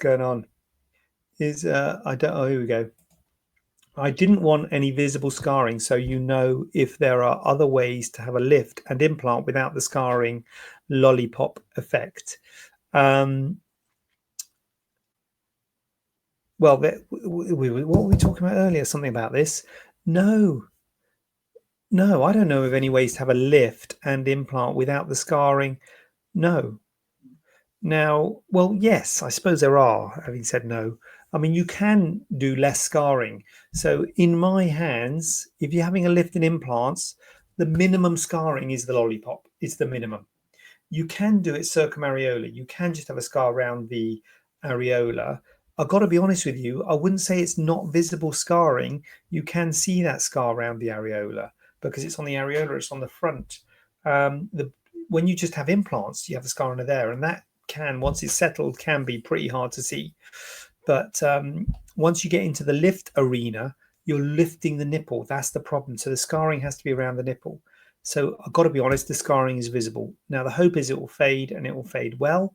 going on. Is I don't. Oh, here we go. I didn't want any visible scarring, so you know if there are other ways to have a lift and implant without the scarring lollipop effect. Well, what were we talking about earlier? Something about this? No, no, I don't know of any ways to have a lift and implant without the scarring. No. Now, well, yes, I suppose there are, having said no. I mean, you can do less scarring. So, in my hands, if you're having a lift in implants, the minimum scarring is the lollipop. It's the minimum. You can do it circumareola. You can just have a scar around the areola. I've got to be honest with you. I wouldn't say it's not visible scarring. You can see that scar around the areola because it's on the areola. It's on the front. The When you just have implants, you have a scar under there, and that can, once it's settled, can be pretty hard to see. But once you get into the lift arena, you're lifting the nipple. That's the problem. So the scarring has to be around the nipple. So I've got to be honest, the scarring is visible. Now, the hope is it will fade and it will fade well.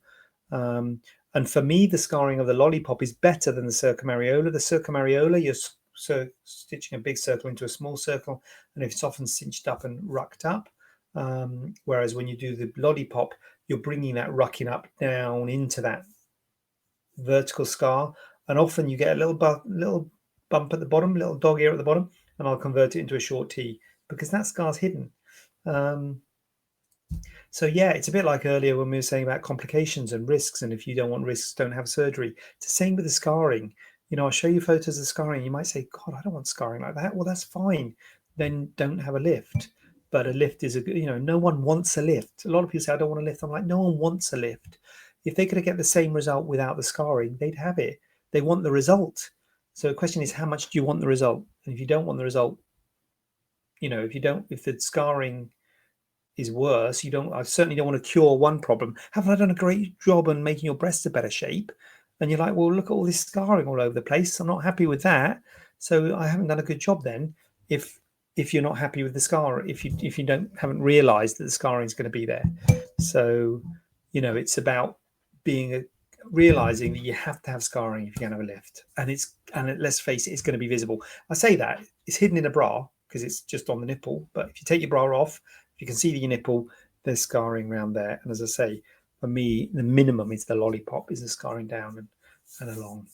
And for me, the scarring of the lollipop is better than the circumareola. The circumareola, you're stitching a big circle into a small circle, and it's often cinched up and rucked up. Whereas when you do the lollipop, you're bringing that rucking up down into that vertical scar, and often you get a little bump at the bottom, little dog ear at the bottom, and I'll convert it into a short T because that scar's hidden. So yeah, it's a bit like earlier when we were saying about complications and risks, and if you don't want risks, don't have surgery. It's the same with the scarring. I'll show you photos of scarring. You might say, God, I don't want scarring like that. Well, that's fine. Then don't have a lift. But a lift is no one wants a lift. A lot of people say, I don't want a lift. I'm like, no one wants a lift. If they could get the same result without the scarring, they'd have it. They want the result. So the question is, how much do you want the result? And if you don't want the result, if the scarring is worse, I certainly don't want to cure one problem. Haven't I done a great job on making your breasts a better shape? And you're like, well, look at all this scarring all over the place. I'm not happy with that. So I haven't done a good job then. If you're not happy with the scar, if you haven't realized that the scarring is going to be there. So, it's about realizing that you have to have scarring if you're going to have a lift. And let's face it, it's going to be visible. I say that it's hidden in a bra because it's just on the nipple. But if you take your bra off, you can see the nipple, there's scarring around there. And as I say, for me, the minimum is the lollipop, is the scarring down and along.